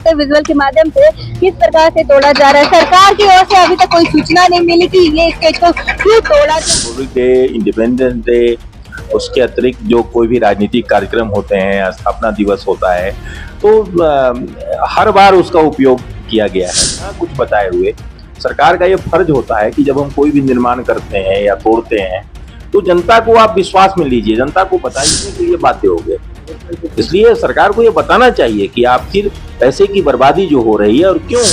Visual के माध्यम से किस प्रकार से तोड़ा जा रहा है। सरकार की ओर से अभी तक कोई सूचना नहीं मिली कि ये स्टेज को क्यों तोड़ा। रिपब्लिक डे, इंडिपेंडेंस डे, उसके अतिरिक्त जो कोई भी राजनीतिक कार्यक्रम होते हैं, स्थापना दिवस होता है, तो हर बार उसका उपयोग किया गया है कुछ बताए हुए। सरकार का ये फर्ज होता है कि जब हम कोई भी निर्माण करते हैं या तोड़ते हैं तो जनता को आप विश्वास में लीजिए, जनता को बताइए कि ये बातें हो गए। इसलिए सरकार को ये बताना चाहिए कि आखिर पैसे की बर्बादी जो हो रही है और क्यों।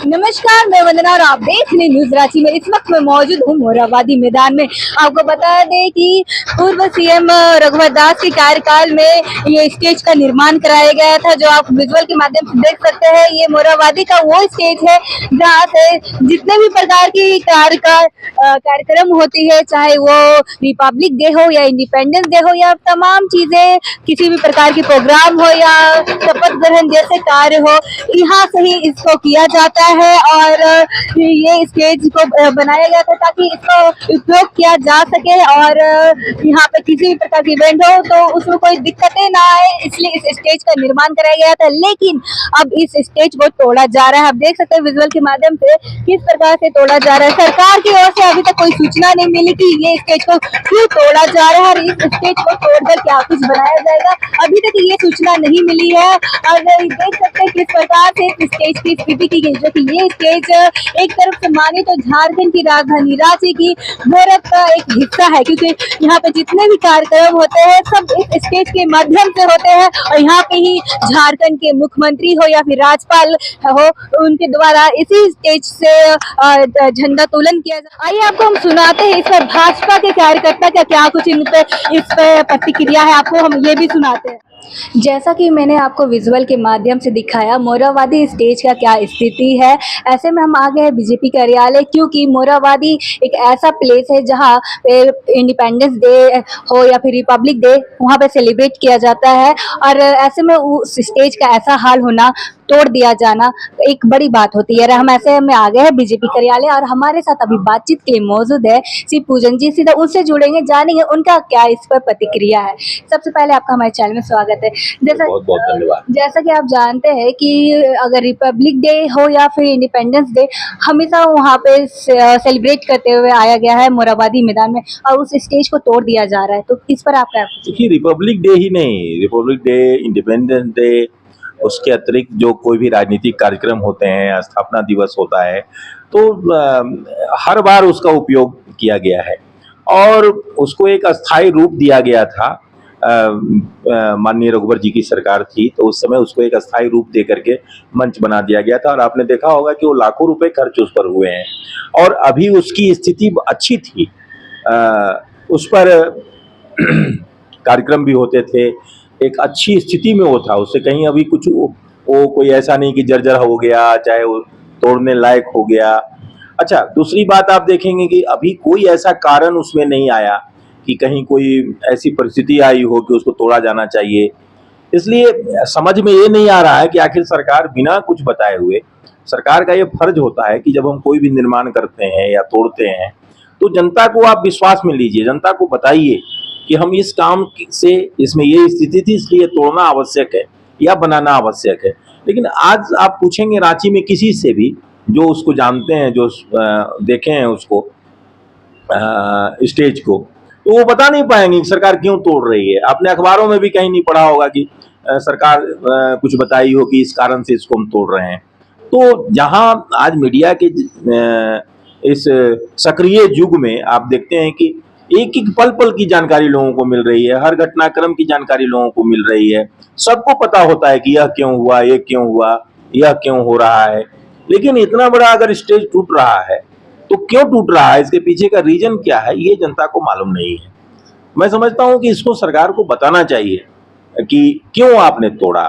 नमस्कार, मैं वंदना और आप देख रहे न्यूज रांची में। इस वक्त मैं मौजूद हूँ मोराबादी मैदान में। आपको बता दें कि पूर्व सीएम रघुवर दास के कार्यकाल में ये स्टेज का निर्माण कराया गया था, जो आप विजुअल के माध्यम से देख सकते हैं। ये मोराबादी का वो स्टेज है जहाँ से जितने भी प्रकार की कार्यक्रम होती है, चाहे वो रिपब्लिक डे हो या इंडिपेंडेंस डे हो या तमाम चीजें, किसी भी प्रकार की प्रोग्राम हो या शपथ ग्रहण जैसे कार्य हो, यहाँ से ही इसको किया जाता है। और ये स्टेज को बनाया गया था ताकि इसको उपयोग किया जा सके और यहाँ पे किसी भी प्रकार की इवेंट हो तो उसमें कोई दिक्कतें ना आए, इसलिए इस स्टेज का निर्माण कराया गया था। लेकिन अब इस स्टेज को तोड़ा जा रहा है। आप देख सकते हैं विजुअल के माध्यम से किस प्रकार से तोड़ा जा रहा है। सरकार की ओर से अभी तक कोई सूचना नहीं मिली कि ये स्टेज को क्यों तोड़ा जा रहा है और इस स्टेज को तोड़कर क्या कुछ बनाया जाएगा, अभी तक ये सूचना नहीं मिली है। और देख सकते हैं किस प्रकार से इस स्टेज की स्थिति की गई, जो कि ये स्टेज एक तरफ से माने तो झारखंड की राजधानी रांची की गौरव का एक हिस्सा है, क्योंकि यहाँ पे जितने भी कार्यक्रम होते हैं सब इस स्टेज के माध्यम से होते हैं और यहाँ पे ही झारखंड के मुख्यमंत्री हो या फिर राज्यपाल हो, उनके द्वारा इसी स्टेज से झंडा तोलन किया जाए। आइए आपको हम सुनाते हैं इस पर भाजपा के कार्यकर्ता का क्या कुछ इस पे प्रतिक्रिया है, आपको हम ये भी सुनाते हैं। जैसा कि मैंने आपको विजुअल के माध्यम से दिखाया मोराबादी स्टेज का क्या स्थिति है, ऐसे में हम आ गए हैं बीजेपी कार्यालय, क्योंकि मोराबादी एक ऐसा प्लेस है जहां पे इंडिपेंडेंस डे हो या फिर रिपब्लिक डे वहां पे सेलिब्रेट किया जाता है। और ऐसे में उस स्टेज का ऐसा हाल होना, तोड़ दिया जाना एक बड़ी बात होती है। हम ऐसे में आ गए हैं बीजेपी कार्यालय और हमारे साथ अभी बातचीत के लिए मौजूद है श्री पूजन जी। सीधा उनसे जुड़ेंगे, जानेंगे उनका क्या इस पर प्रतिक्रिया है। सबसे पहले आपका हमारे चैनल में स्वागत है। बहुत बहुत धन्यवाद। जैसा कि आप जानते हैं कि अगर रिपब्लिक डे हो या फिर इंडिपेंडेंस डे, हमेशा वहाँ पे सेलिब्रेट करते हुए आया गया है मोराबादी मैदान में, और उस स्टेज को तोड़ दिया जा रहा है, तो इस पर आपका? देखिए, रिपब्लिक डे ही नहीं, रिपब्लिक डे, इंडिपेंडेंस डे, उसके अतिरिक्त जो कोई भी राजनीतिक कार्यक्रम होते हैं, स्थापना दिवस होता है, तो हर बार उसका उपयोग किया गया है और उसको एक अस्थायी रूप दिया गया था। माननीय रघुवर जी की सरकार थी तो उस समय उसको एक अस्थायी रूप दे करके मंच बना दिया गया था और आपने देखा होगा कि वो लाखों रुपए खर्च उस पर हुए हैं और अभी उसकी स्थिति अच्छी थी। उस पर कार्यक्रम भी होते थे, एक अच्छी स्थिति में वो था, उससे कहीं अभी कुछ वो कोई ऐसा नहीं कि जर्जर हो गया, चाहे वो तोड़ने लायक हो गया। अच्छा, दूसरी बात आप देखेंगे कि अभी कोई ऐसा कारण उसमें नहीं आया कि कहीं कोई ऐसी परिस्थिति आई हो कि उसको तोड़ा जाना चाहिए। इसलिए समझ में ये नहीं आ रहा है कि आखिर सरकार बिना कुछ बताए हुए, सरकार का ये फर्ज होता है कि जब हम कोई भी निर्माण करते हैं या तोड़ते हैं तो जनता को आप विश्वास में लीजिए, जनता को बताइए कि हम इस काम से, इसमें ये स्थिति थी इसलिए तोड़ना आवश्यक है या बनाना आवश्यक है। लेकिन आज आप पूछेंगे रांची में किसी से भी जो उसको जानते हैं, जो देखे हैं उसको स्टेज को, तो वो बता नहीं पाएंगे कि सरकार क्यों तोड़ रही है। आपने अखबारों में भी कहीं नहीं पढ़ा होगा कि सरकार कुछ बताई हो कि इस कारण से इसको हम तोड़ रहे हैं। तो जहां आज मीडिया के इस सक्रिय युग में आप देखते हैं कि एक एक पल पल की जानकारी लोगों को मिल रही है, हर घटनाक्रम की जानकारी लोगों को मिल रही है, सबको पता होता है कि यह क्यों हुआ, ये क्यों हुआ, यह क्यों हो रहा है। लेकिन इतना बड़ा अगर स्टेज टूट रहा है तो क्यों टूट रहा है, इसके पीछे का रीजन क्या है, ये जनता को मालूम नहीं है। मैं समझता हूं कि इसको सरकार को बताना चाहिए कि क्यों आपने तोड़ा,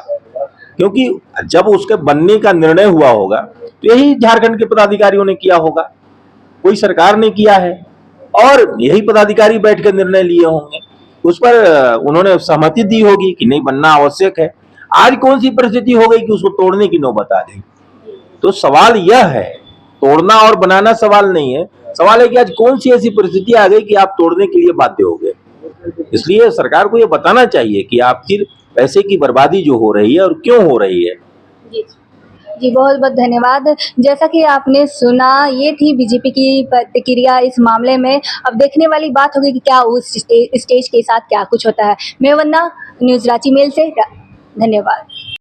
क्योंकि जब उसके बनने का निर्णय हुआ होगा तो यही झारखंड के पदाधिकारियों ने किया होगा, कोई सरकार ने किया है और यही पदाधिकारी बैठ कर निर्णय लिए होंगे, उस पर उन्होंने सहमति दी होगी कि नहीं बनना आवश्यक है। आज कौन सी परिस्थिति हो गई कि उसको तोड़ने की नौबत आ गई। तो सवाल यह है, तोड़ना और बनाना सवाल नहीं है, सवाल है कि आज कौन सी ऐसी परिस्थिति आ गई कि आप तोड़ने के लिए बाध्य हो गए। इसलिए सरकार को ये बताना चाहिए कि आखिर पैसे की बर्बादी जो हो रही है और क्यों हो रही है। जी जी, बहुत बहुत धन्यवाद। जैसा कि आपने सुना, ये थी बीजेपी की प्रतिक्रिया इस मामले में। अब देखने वाली बात होगी कि क्या उस स्टेज के साथ क्या कुछ होता है। मैं वंदना, न्यूज़ रांची मेल से। धन्यवाद।